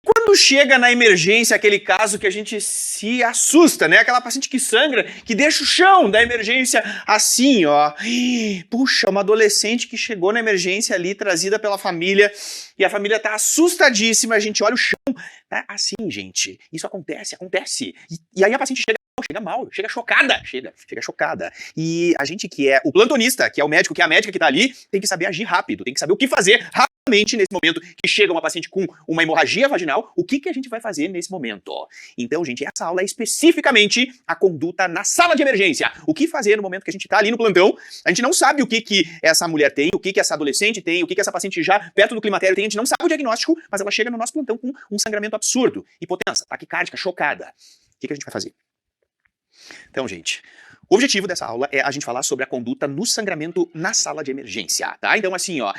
Quando chega na emergência aquele caso que a gente se assusta, né? Aquela paciente que sangra, que deixa o chão da emergência assim, ó. Puxa, uma adolescente que chegou na emergência ali, trazida pela família, e a família tá assustadíssima, a gente olha o chão, tá assim, gente. Isso acontece. E aí a paciente chega mal, chega chocada. E a gente que é o plantonista, que é o médico, que é a médica que tá ali, tem que saber agir rápido, tem que saber o que fazer rapidamente nesse momento que chega uma paciente com uma hemorragia vaginal, o que a gente vai fazer nesse momento? Então, gente, essa aula é especificamente a conduta na sala de emergência. O que fazer no momento que a gente tá ali no plantão, a gente não sabe o que essa mulher tem, o que essa adolescente tem, o que essa paciente já perto do climatério tem, a gente não sabe o diagnóstico, mas ela chega no nosso plantão com um sangramento absurdo, hipotensa, taquicárdica, chocada. O que a gente vai fazer? Então, gente, o objetivo dessa aula é a gente falar sobre a conduta no sangramento na sala de emergência, tá? Então, assim, ó,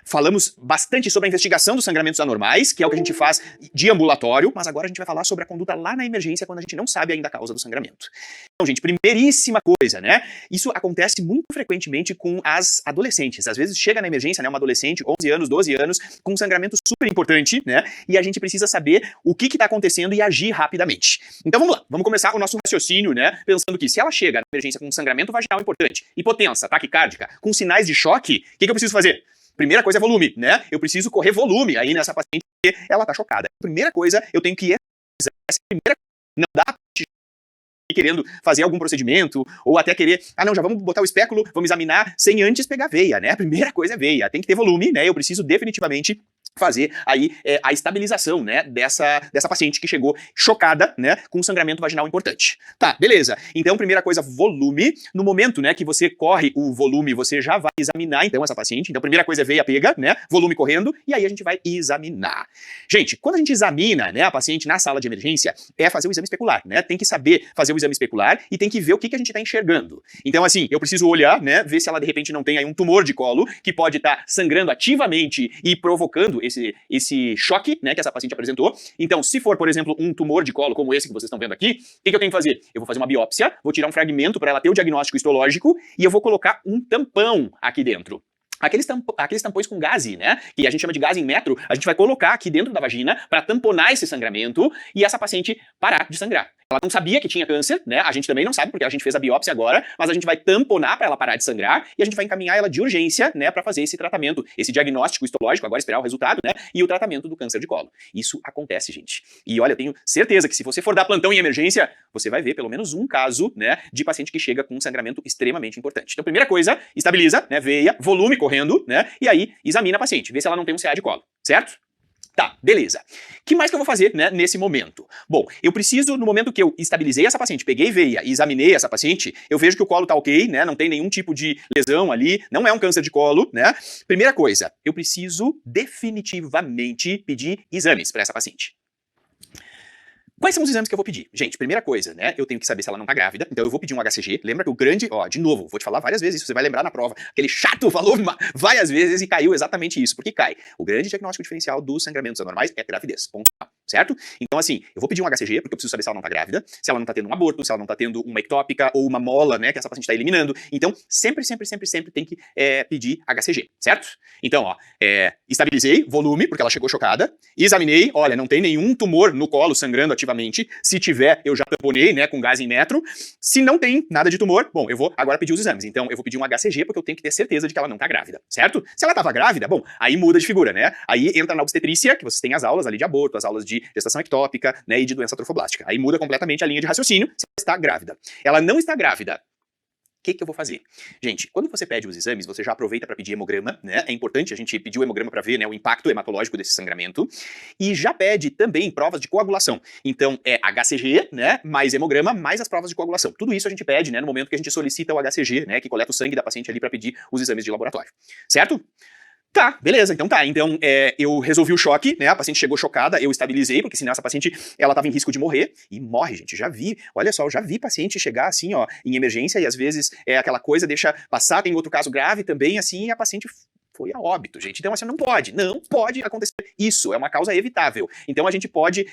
falamos bastante sobre a investigação dos sangramentos anormais, que é o que a gente faz de ambulatório, mas agora a gente vai falar sobre a conduta lá na emergência, quando a gente não sabe ainda a causa do sangramento. Então, gente, primeiríssima coisa, né? Isso acontece muito frequentemente com as adolescentes. Às vezes chega na emergência, né, uma adolescente, 11 anos, 12 anos, com um sangramento super importante, né? E a gente precisa saber o que tá acontecendo e agir rapidamente. Então, vamos lá. Vamos começar o nosso raciocínio, né? Pensando que se ela chega na emergência com um sangramento vaginal importante, hipotensa, taquicárdica, com sinais de choque, o que eu preciso fazer? Primeira coisa é volume, né? Eu preciso correr volume aí nessa paciente porque ela tá chocada. Primeira coisa, eu tenho que não dá pra querendo fazer algum procedimento, ou até querer, não, já vamos botar o espéculo, vamos examinar sem antes pegar veia, né? A primeira coisa é veia, tem que ter volume, né? Eu preciso definitivamente fazer aí a estabilização, né, dessa paciente que chegou chocada, né, com um sangramento vaginal importante. Tá, beleza. Então, primeira coisa, volume. No momento, né, que você corre o volume, você já vai examinar, então, essa paciente. Então, primeira coisa é veia pega, né, volume correndo, e aí a gente vai examinar. Gente, quando a gente examina, né, a paciente na sala de emergência, é fazer o exame especular, né, tem que saber fazer o exame especular e tem que ver o que a gente tá enxergando. Então, assim, eu preciso olhar, né, ver se ela, de repente, não tem aí um tumor de colo, que pode estar sangrando ativamente e provocando esse choque, né, que essa paciente apresentou. Então, se for, por exemplo, um tumor de colo como esse que vocês estão vendo aqui, o que eu tenho que fazer? Eu vou fazer uma biópsia, vou tirar um fragmento para ela ter o diagnóstico histológico e eu vou colocar um tampão aqui dentro. Aqueles tampões com gaze, né, que a gente chama de gás em metro, a gente vai colocar aqui dentro da vagina para tamponar esse sangramento e essa paciente parar de sangrar. Ela não sabia que tinha câncer, né? A gente também não sabe porque a gente fez a biópsia agora, mas a gente vai tamponar para ela parar de sangrar e a gente vai encaminhar ela de urgência, né, para fazer esse tratamento, esse diagnóstico histológico, agora esperar o resultado, né, e o tratamento do câncer de colo. Isso acontece, gente. E olha, eu tenho certeza que se você for dar plantão em emergência, você vai ver pelo menos um caso, né, de paciente que chega com um sangramento extremamente importante. Então, primeira coisa, estabiliza, né, veia, volume correndo, né, e aí examina a paciente, vê se ela não tem um CA de colo, certo? Tá, beleza. O que mais que eu vou fazer, né, nesse momento? Bom, eu preciso, no momento que eu estabilizei essa paciente, peguei veia e examinei essa paciente, eu vejo que o colo tá ok, né, não tem nenhum tipo de lesão ali, não é um câncer de colo, né? Primeira coisa, eu preciso definitivamente pedir exames para essa paciente. Quais são os exames que eu vou pedir? Gente, primeira coisa, né, eu tenho que saber se ela não tá grávida, então eu vou pedir um HCG. Lembra que o grande, ó, de novo, vou te falar várias vezes isso, você vai lembrar na prova. Aquele chato falou várias vezes e caiu exatamente isso. Por que cai? O grande diagnóstico diferencial dos sangramentos anormais é gravidez. Ponto. Certo? Então, assim, eu vou pedir um HCG, porque eu preciso saber se ela não tá grávida, se ela não tá tendo um aborto, se ela não tá tendo uma ectópica ou uma mola, né, que essa paciente tá eliminando. Então, sempre tem que pedir HCG, certo? Então, ó, estabilizei volume, porque ela chegou chocada, examinei, olha, não tem nenhum tumor no colo sangrando ativamente, se tiver, eu já tamponei, né, com gás em metro, se não tem nada de tumor, bom, eu vou agora pedir os exames. Então, eu vou pedir um HCG, porque eu tenho que ter certeza de que ela não tá grávida, certo? Se ela tava grávida, bom, aí muda de figura, né? Aí entra na obstetrícia, que vocês têm as aulas ali de aborto, as aulas de gestação ectópica, né, e de doença trofoblástica. Aí muda completamente a linha de raciocínio se ela está grávida. Ela não está grávida. O que eu vou fazer? Gente, quando você pede os exames, você já aproveita para pedir hemograma, né? É importante a gente pedir o hemograma para ver, né, o impacto hematológico desse sangramento. E já pede também provas de coagulação. Então, é HCG, né, mais hemograma, mais as provas de coagulação. Tudo isso a gente pede, né, no momento que a gente solicita o HCG, né, que coleta o sangue da paciente ali para pedir os exames de laboratório. Certo? Tá, beleza, então tá. Então, eu resolvi o choque, né? A paciente chegou chocada, eu estabilizei, porque senão essa paciente, ela tava em risco de morrer, e morre, gente. Já vi, olha só, eu já vi paciente chegar assim, ó, em emergência, e às vezes aquela coisa deixa passar, tem outro caso grave também, assim, e a paciente foi a óbito, gente. Então, assim, não pode acontecer isso, é uma causa evitável. Então, a gente pode,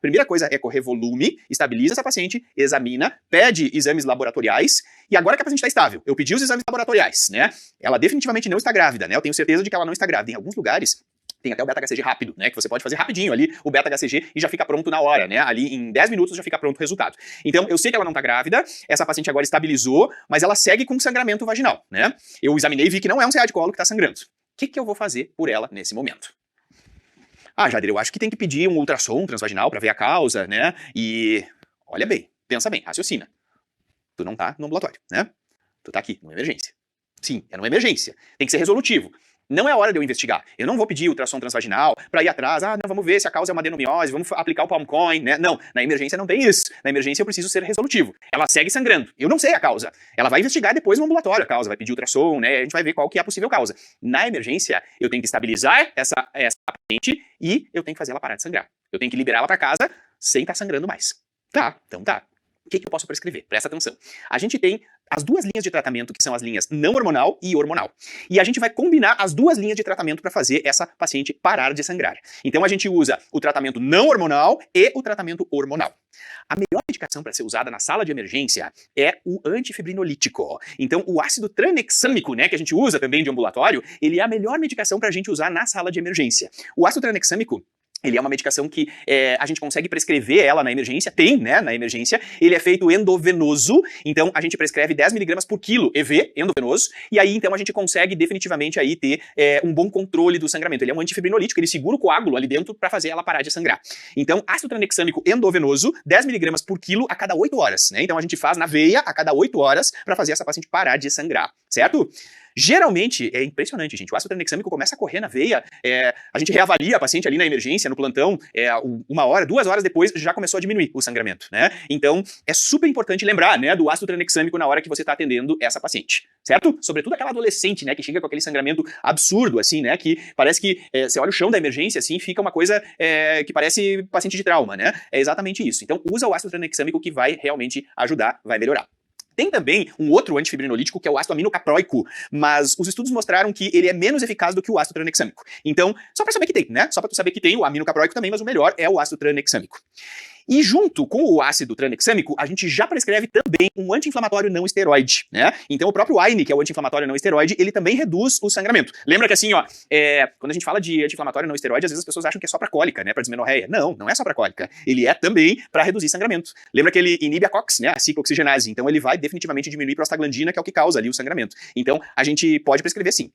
primeira coisa é correr volume, estabiliza essa paciente, examina, pede exames laboratoriais, e agora que a paciente está estável, eu pedi os exames laboratoriais, né? Ela definitivamente não está grávida, né? Eu tenho certeza de que ela não está grávida. Em alguns lugares, Tem até o beta-HCG rápido, né, que você pode fazer rapidinho ali o beta-HCG e já fica pronto na hora, né, ali em 10 minutos já fica pronto o resultado. Então, eu sei que ela não tá grávida, essa paciente agora estabilizou, mas ela segue com sangramento vaginal, né? Eu examinei e vi que não é um CA de colo que tá sangrando. O que eu vou fazer por ela nesse momento? Ah, Jader, eu acho que tem que pedir um ultrassom transvaginal para ver a causa, né? E olha bem, pensa bem, raciocina. Tu não tá no ambulatório, né? Tu tá aqui, numa emergência. Sim, é numa emergência. Tem que ser resolutivo. Não é hora de eu investigar. Eu não vou pedir ultrassom transvaginal para ir atrás, não, vamos ver se a causa é uma adenomiose, vamos aplicar o palm coin, né? Não, na emergência não tem isso. Na emergência eu preciso ser resolutivo. Ela segue sangrando. Eu não sei a causa. Ela vai investigar depois no ambulatório a causa, vai pedir ultrassom, né? A gente vai ver qual que é a possível causa. Na emergência, eu tenho que estabilizar essa paciente e eu tenho que fazer ela parar de sangrar. Eu tenho que liberá-la para casa sem estar sangrando mais. Tá, então tá. O que eu posso prescrever? Presta atenção. A gente tem as duas linhas de tratamento, que são as linhas não hormonal e hormonal. E a gente vai combinar as duas linhas de tratamento para fazer essa paciente parar de sangrar. Então a gente usa o tratamento não hormonal e o tratamento hormonal. A melhor medicação para ser usada na sala de emergência é o antifibrinolítico. Então o ácido tranexâmico, né, que a gente usa também de ambulatório, ele é a melhor medicação para a gente usar na sala de emergência. O ácido tranexâmico, ele é uma medicação que a gente consegue prescrever ela na emergência, tem, né, na emergência. Ele é feito endovenoso, então a gente prescreve 10 mg por quilo EV, endovenoso, e aí então a gente consegue definitivamente aí ter um bom controle do sangramento. Ele é um antifibrinolítico, ele segura o coágulo ali dentro para fazer ela parar de sangrar. Então, ácido tranexâmico endovenoso, 10 mg por quilo a cada 8 horas, né? Então a gente faz na veia a cada 8 horas para fazer essa paciente parar de sangrar, certo? Geralmente, é impressionante, gente, o ácido tranexâmico começa a correr na veia, a gente reavalia a paciente ali na emergência, no plantão, 1 hora, 2 horas depois já começou a diminuir o sangramento, né? Então, é super importante lembrar, né, do ácido tranexâmico na hora que você está atendendo essa paciente, certo? Sobretudo aquela adolescente, né, que chega com aquele sangramento absurdo, assim, né, que parece que você olha o chão da emergência, assim, fica uma coisa que parece paciente de trauma, né? É exatamente isso. Então, usa o ácido tranexâmico que vai realmente ajudar, vai melhorar. Tem também um outro antifibrinolítico, que é o ácido aminocapróico, mas os estudos mostraram que ele é menos eficaz do que o ácido tranexâmico. Então, só pra saber que tem, né? Só pra tu saber que tem o aminocapróico também, mas o melhor é o ácido tranexâmico. E junto com o ácido tranexâmico, a gente já prescreve também um anti-inflamatório não esteroide, né? Então o próprio AINE, que é o anti-inflamatório não esteroide, ele também reduz o sangramento. Lembra que assim, ó, quando a gente fala de anti-inflamatório não esteroide, às vezes as pessoas acham que é só pra cólica, né? Pra dismenorreia. Não, não é só pra cólica. Ele é também pra reduzir sangramento. Lembra que ele inibe a COX, né? A ciclooxigenase. Então ele vai definitivamente diminuir prostaglandina, que é o que causa ali o sangramento. Então a gente pode prescrever sim.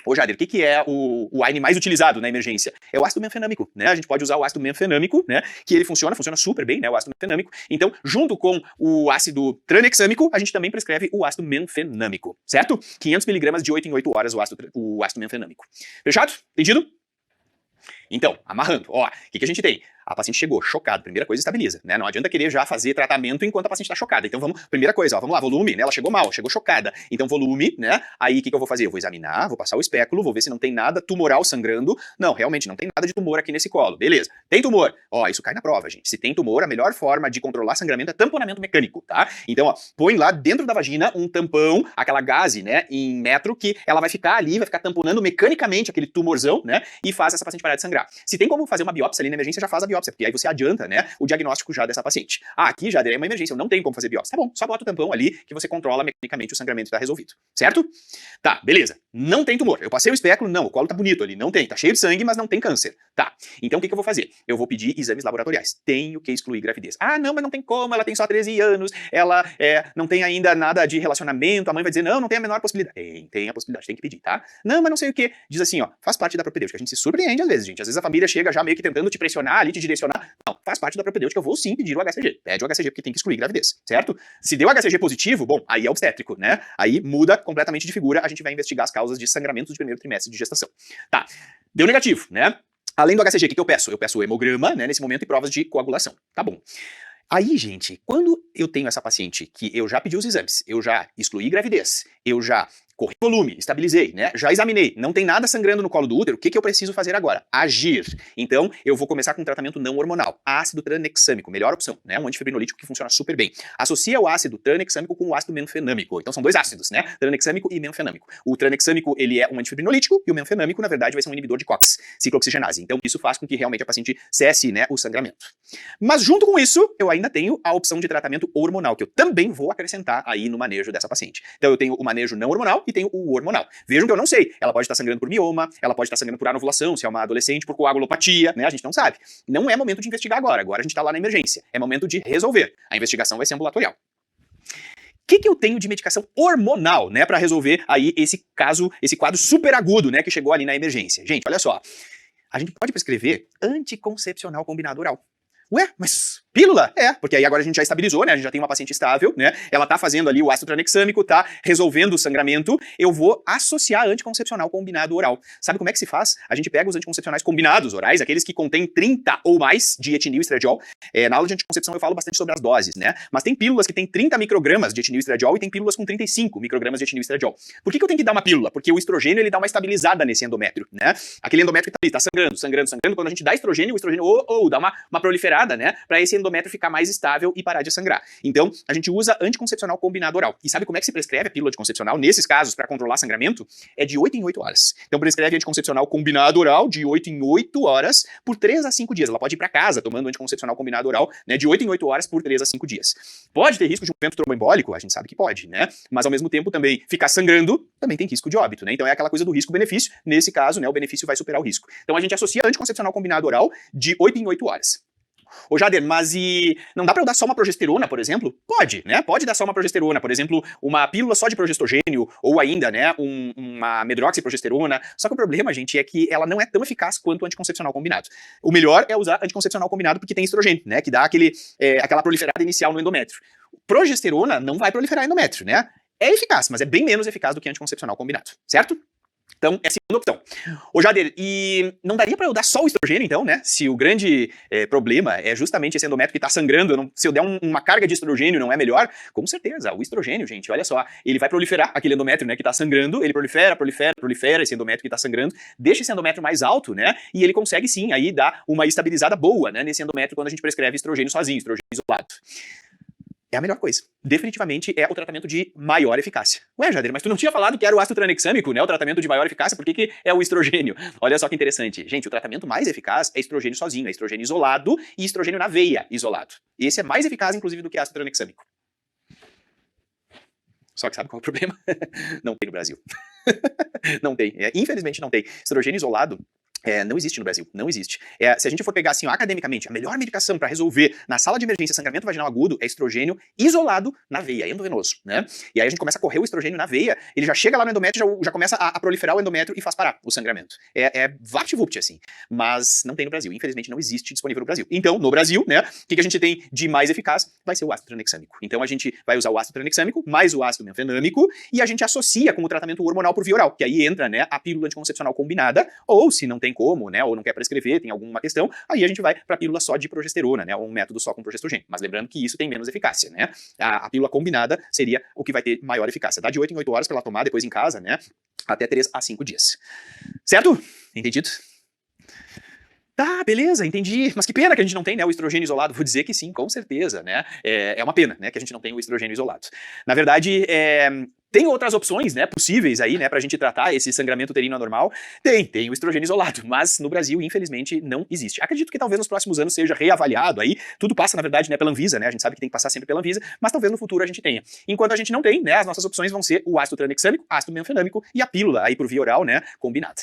Ô Jader, o que é o AINE mais utilizado na emergência? É o ácido menfenâmico, né? A gente pode usar o ácido menfenâmico, né? Que ele funciona super bem, né? O ácido menfenâmico. Então, junto com o ácido tranexâmico, a gente também prescreve o ácido menfenâmico, certo? 500 mg de 8 em 8 horas o ácido menfenâmico. Fechado? Entendido? Então, amarrando, ó, o que a gente tem? A paciente chegou chocada, primeira coisa, estabiliza, né? Não adianta querer já fazer tratamento enquanto a paciente está chocada. Então vamos, primeira coisa, ó, vamos lá, volume, né? Ela chegou mal, chegou chocada. Então volume, né? Aí o que eu vou fazer? Eu vou examinar, vou passar o espéculo, vou ver se não tem nada tumoral sangrando. Não, realmente não tem nada de tumor aqui nesse colo. Beleza. Tem tumor? Ó, isso cai na prova, gente. Se tem tumor, a melhor forma de controlar sangramento é tamponamento mecânico, tá? Então, ó, põe lá dentro da vagina um tampão, aquela gaze, né, em metro, que ela vai ficar ali, vai ficar tamponando mecanicamente aquele tumorzão, né? E faz essa paciente parar de sangrar. Se tem como fazer uma biópsia ali na emergência, já faz a biópsia, porque aí você adianta, né, o diagnóstico já dessa paciente. Ah, aqui já é uma emergência, eu não tenho como fazer biópsia. Tá bom, só bota o tampão ali que você controla mecanicamente o sangramento e tá resolvido. Certo? Tá, beleza. Não tem tumor. Eu passei o espéculo, não, o colo tá bonito ali, não tem. Tá cheio de sangue, mas não tem câncer. Tá. Então o que eu vou fazer? Eu vou pedir exames laboratoriais. Tenho que excluir gravidez. Ah, não, mas não tem como, ela tem só 13 anos, ela não tem ainda nada de relacionamento, a mãe vai dizer, não, não tem a menor possibilidade. Tem a possibilidade, tem que pedir, tá? Não, mas não sei o que. Diz assim, ó, faz parte da propedêutica. A gente se surpreende às vezes, gente. Às vezes a família chega já meio que tentando te pressionar ali, te direcionar. Não, faz parte da propedêutica, eu vou sim pedir o HCG. Pede o HCG porque tem que excluir gravidez, certo? Se deu HCG positivo, bom, aí é obstétrico, né? Aí muda completamente de figura, a gente vai investigar as causas de sangramentos de primeiro trimestre de gestação. Tá, deu negativo, né? Além do HCG, o que eu peço? Eu peço o hemograma, né, nesse momento, e provas de coagulação. Tá bom. Aí, gente, quando eu tenho essa paciente que eu já pedi os exames, eu já excluí gravidez, eu já corri volume, estabilizei, né? Já examinei, não tem nada sangrando no colo do útero, o que eu preciso fazer agora? Agir. Então, eu vou começar com um tratamento não hormonal. Ácido tranexâmico, melhor opção, né? Um antifibrinolítico que funciona super bem. Associa o ácido tranexâmico com o ácido menfenâmico. Então, são dois ácidos, né? Tranexâmico e menfenâmico. O tranexâmico, ele é um antifibrinolítico e o menfenâmico, na verdade, vai ser um inibidor de COX, ciclooxigenase. Então, isso faz com que realmente a paciente cesse, né, o sangramento. Mas, junto com isso, eu ainda tenho a opção de tratamento hormonal, que eu também vou acrescentar aí no manejo dessa paciente. Então, eu tenho o manejo não hormonal, e tem o hormonal. Vejam que eu não sei, ela pode estar sangrando por mioma, ela pode estar sangrando por anovulação, se é uma adolescente, por coagulopatia, né, a gente não sabe. Não é momento de investigar agora a gente tá lá na emergência, é momento de resolver. A investigação vai ser ambulatorial. O que eu tenho de medicação hormonal, né, para resolver aí esse caso, esse quadro super agudo, né, que chegou ali na emergência? Gente, olha só, a gente pode prescrever anticoncepcional combinado oral. Ué, mas pílula? É, porque aí agora a gente já estabilizou, né? A gente já tem uma paciente estável, né? Ela tá fazendo ali o ácido tranexâmico, tá resolvendo o sangramento. Eu vou associar anticoncepcional combinado oral. Sabe como é que se faz? A gente pega os anticoncepcionais combinados orais, aqueles que contêm 30 ou mais de etinil e estradiol. Na aula de anticoncepção eu falo bastante sobre as doses, né? Mas tem pílulas que tem 30 microgramas de etinil e estradiol e tem pílulas com 35 microgramas de etinil e estradiol. Por que eu tenho que dar uma pílula? Porque o estrogênio, ele dá uma estabilizada nesse endométrio, né? Aquele endométrio que tá ali, tá sangrando. Quando a gente dá estrogênio, o estrogênio dá uma proliferada, né? Pra esse endométrio ficar mais estável e parar de sangrar. Então, a gente usa anticoncepcional combinado oral. E sabe como é que se prescreve a pílula anticoncepcional nesses casos para controlar sangramento? É de 8 em 8 horas. Então, prescreve anticoncepcional combinado oral de 8 em 8 horas por 3 a 5 dias. Ela pode ir para casa tomando anticoncepcional combinado oral, né, de 8 em 8 horas por 3 a 5 dias. Pode ter risco de um evento tromboembólico? A gente sabe que pode, né? Mas, ao mesmo tempo, também ficar sangrando também tem risco de óbito, né? Então, é aquela coisa do risco-benefício. Nesse caso, né, o benefício vai superar o risco. Então, a gente associa anticoncepcional combinado oral de 8 em 8 horas. Ô Jader, mas não dá pra eu dar só uma progesterona, por exemplo? Pode, né? Pode dar só uma progesterona, por exemplo, uma pílula só de progestogênio, ou ainda, né, uma medroxiprogesterona. Só que o problema, gente, é que ela não é tão eficaz quanto o anticoncepcional combinado. O melhor é usar anticoncepcional combinado porque tem estrogênio, né, que dá aquela proliferada inicial no endométrio. Progesterona não vai proliferar endométrio, né? É eficaz, mas é bem menos eficaz do que anticoncepcional combinado, certo? Então, é a segunda opção. Ô Jader, e não daria pra eu dar só o estrogênio, então, né? Se o grande problema é justamente esse endométrio que tá sangrando, se eu der uma carga de estrogênio não é melhor? Com certeza, o estrogênio, gente, olha só, ele vai proliferar aquele endométrio, né, que tá sangrando, ele prolifera esse endométrio que tá sangrando, deixa esse endométrio mais alto, né, e ele consegue sim aí dar uma estabilizada boa, né, nesse endométrio quando a gente prescreve estrogênio sozinho, estrogênio isolado. É a melhor coisa. Definitivamente é o tratamento de maior eficácia. Ué, Jader, mas tu não tinha falado que era o ácido tranexâmico, né? O tratamento de maior eficácia, por que é o estrogênio? Olha só que interessante. Gente, o tratamento mais eficaz é estrogênio sozinho, é estrogênio isolado e estrogênio na veia isolado. Esse é mais eficaz, inclusive, do que ácido tranexâmico. Só que sabe qual é o problema? Não tem no Brasil. Não tem. Infelizmente não tem. Estrogênio isolado não existe no Brasil, não existe. Se a gente for pegar assim, ó, academicamente, a melhor medicação para resolver na sala de emergência sangramento vaginal agudo é estrogênio isolado na veia, endovenoso, né? E aí a gente começa a correr o estrogênio na veia, ele já chega lá no endométrio, já começa a proliferar o endométrio e faz parar o sangramento. Vapt-vupt, assim. Mas não tem no Brasil, infelizmente não existe disponível no Brasil. Então, no Brasil, né, o que a gente tem de mais eficaz vai ser o ácido tranexâmico. Então a gente vai usar o ácido tranexâmico mais o ácido menfenâmico e a gente associa com o tratamento hormonal por via oral, que aí entra, né, a pílula anticoncepcional combinada, ou se não tem como, né, ou não quer prescrever, tem alguma questão, aí a gente vai para a pílula só de progesterona, né, ou um método só com progestogênio. Mas lembrando que isso tem menos eficácia, né? A pílula combinada seria o que vai ter maior eficácia. Dá de 8 em 8 horas para ela tomar depois em casa, né, até 3 a 5 dias. Certo? Entendido? Tá, beleza, entendi. Mas que pena que a gente não tem, né, o estrogênio isolado. Vou dizer que sim, com certeza, né? É uma pena, né, que a gente não tem o estrogênio isolado. Na verdade, tem outras opções, né, possíveis aí, né, pra gente tratar esse sangramento uterino anormal. Tem o estrogênio isolado, mas no Brasil, infelizmente, não existe. Acredito que talvez nos próximos anos seja reavaliado aí. Tudo passa, na verdade, né, pela Anvisa, né? A gente sabe que tem que passar sempre pela Anvisa, mas talvez no futuro a gente tenha. Enquanto a gente não tem, né, as nossas opções vão ser o ácido tranexâmico, ácido menfenâmico e a pílula aí por via oral, né, combinada.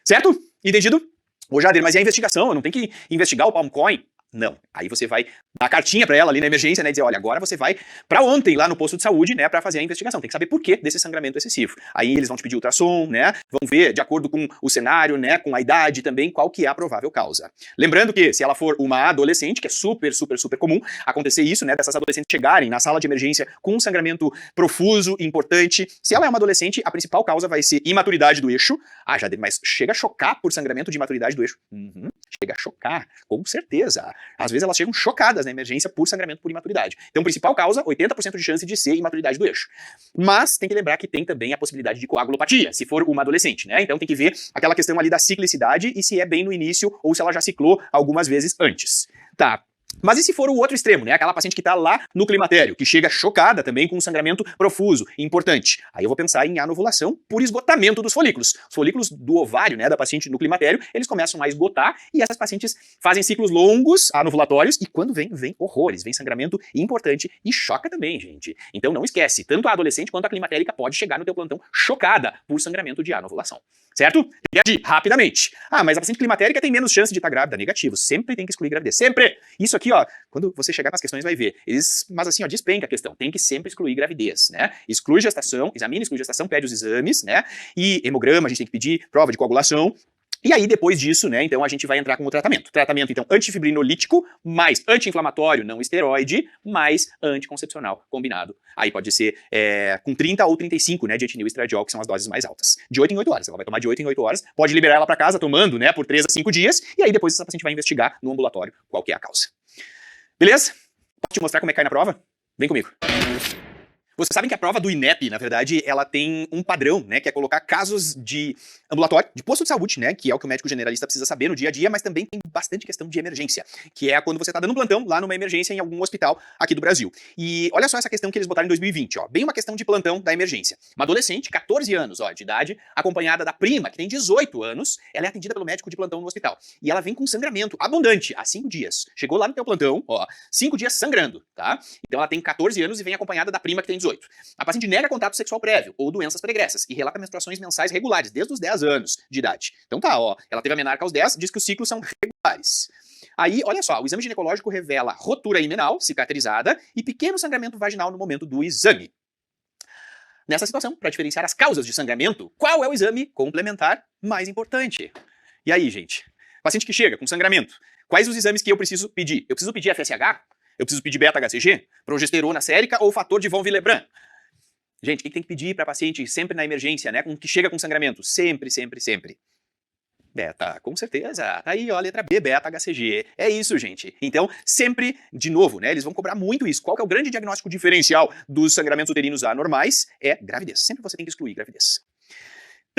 Certo? Entendido? Ô Jader, mas e a investigação? Eu não tenho que investigar o palm coin? Não. Aí você vai dar a cartinha pra ela ali na emergência, né, e dizer, olha, agora você vai pra ontem lá no posto de saúde, né, pra fazer a investigação. Tem que saber por que desse sangramento excessivo. Aí eles vão te pedir ultrassom, né, vão ver, de acordo com o cenário, né, com a idade também, qual que é a provável causa. Lembrando que se ela for uma adolescente, que é super comum acontecer isso, né, dessas adolescentes chegarem na sala de emergência com um sangramento profuso, importante. Se ela é uma adolescente, a principal causa vai ser imaturidade do eixo. Ah, Jader, mas chega a chocar por sangramento de imaturidade do eixo? Chega a chocar, com certeza. Às vezes elas chegam chocadas na emergência por sangramento por imaturidade. Então, principal causa, 80% de chance de ser imaturidade do eixo. Mas tem que lembrar que tem também a possibilidade de coagulopatia, se for uma adolescente, né? Então tem que ver aquela questão ali da ciclicidade e se é bem no início ou se ela já ciclou algumas vezes antes. Tá. Mas e se for o outro extremo, né? Aquela paciente que tá lá no climatério, que chega chocada também com um sangramento profuso, importante. Aí eu vou pensar em anovulação por esgotamento dos folículos. Os folículos do ovário, né, da paciente no climatério, eles começam a esgotar e essas pacientes fazem ciclos longos anovulatórios e quando vem horrores, vem sangramento importante e choca também, gente. Então não esquece, tanto a adolescente quanto a climatérica pode chegar no teu plantão chocada por sangramento de anovulação. Certo? Reagir rapidamente. Ah, mas a paciente climatérica tem menos chance de estar grávida. Negativo. Sempre tem que excluir gravidez. Sempre! Isso aqui, ó, quando você chegar nas questões vai ver. Mas assim, ó, despenca a questão. Tem que sempre excluir gravidez, né? Exclui gestação, examina, exclui gestação, pede os exames, né? E hemograma, a gente tem que pedir, prova de coagulação. E aí, depois disso, né, então a gente vai entrar com o tratamento. Tratamento, então, antifibrinolítico, mais anti-inflamatório, não esteroide, mais anticoncepcional combinado. Aí pode ser com 30 ou 35, né, de etinil e estradiol, que são as doses mais altas. De 8 em 8 horas. Ela vai tomar de 8 em 8 horas, pode liberar ela para casa tomando, né, por 3 a 5 dias, e aí depois essa paciente vai investigar no ambulatório qual que é a causa. Beleza? Posso te mostrar como é que cai na prova? Vem comigo. Vocês sabem que a prova do INEP, na verdade, ela tem um padrão, né, que é colocar casos de ambulatório, de posto de saúde, né, que é o que o médico generalista precisa saber no dia a dia, mas também tem bastante questão de emergência, que é quando você tá dando um plantão lá numa emergência em algum hospital aqui do Brasil. E olha só essa questão que eles botaram em 2020, ó, bem uma questão de plantão da emergência. Uma adolescente, 14 anos, ó, de idade, acompanhada da prima, que tem 18 anos, ela é atendida pelo médico de plantão no hospital. E ela vem com sangramento abundante há 5 dias. Chegou lá no teu plantão, ó, 5 dias sangrando, tá? Então ela tem 14 anos e vem acompanhada da prima que tem 18. A paciente nega contato sexual prévio ou doenças pregressas e relata menstruações mensais regulares desde os 10 anos de idade. Então tá, ó, ela teve a menarca aos 10, diz que os ciclos são regulares. Aí, olha só, o exame ginecológico revela rotura imenal, cicatrizada e pequeno sangramento vaginal no momento do exame. Nessa situação, para diferenciar as causas de sangramento, qual é o exame complementar mais importante? E aí, gente? Paciente que chega com sangramento, quais os exames que eu preciso pedir? Eu preciso pedir FSH? Eu preciso pedir beta-HCG? Progesterona sérica ou fator de von Willebrand? Gente, o que tem que pedir para paciente sempre na emergência, né? Que chega com sangramento? Sempre, sempre, sempre. Beta, com certeza. Tá aí, ó, a letra B, beta-HCG. É isso, gente. Então, sempre, de novo, né? Eles vão cobrar muito isso. Qual que é o grande diagnóstico diferencial dos sangramentos uterinos anormais? É gravidez. Sempre você tem que excluir gravidez.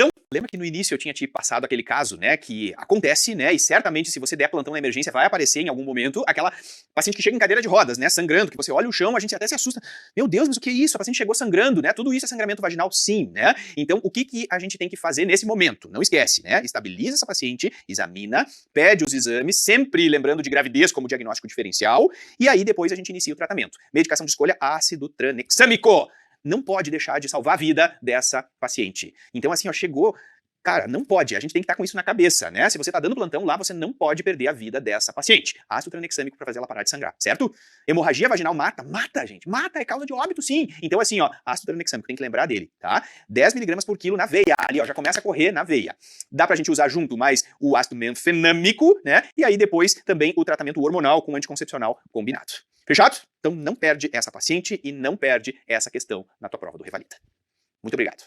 Então, lembra que no início eu tinha te passado aquele caso, né, que acontece, né, e certamente se você der plantão na emergência vai aparecer em algum momento aquela paciente que chega em cadeira de rodas, né, sangrando, que você olha o chão, a gente até se assusta. Meu Deus, mas o que é isso? A paciente chegou sangrando, né? Tudo isso é sangramento vaginal? Sim, né? Então, o que a gente tem que fazer nesse momento? Não esquece, né? Estabiliza essa paciente, examina, pede os exames, sempre lembrando de gravidez como diagnóstico diferencial, e aí depois a gente inicia o tratamento. Medicação de escolha, ácido tranexâmico. Não pode deixar de salvar a vida dessa paciente. Então, assim, ó, chegou... Cara, não pode. A gente tem que estar com isso na cabeça, né? Se você tá dando plantão lá, você não pode perder a vida dessa paciente. Ácido tranexâmico para fazer ela parar de sangrar, certo? Hemorragia vaginal mata? Mata, gente. Mata, é causa de óbito, sim. Então, assim, ó, ácido tranexâmico, tem que lembrar dele, tá? 10 mg por quilo na veia. Ali, ó, já começa a correr na veia. Dá pra gente usar junto mais o ácido menfenâmico, né? E aí depois também o tratamento hormonal com anticoncepcional combinado. Fechado? Então não perde essa paciente e não perde essa questão na tua prova do Revalida. Muito obrigado.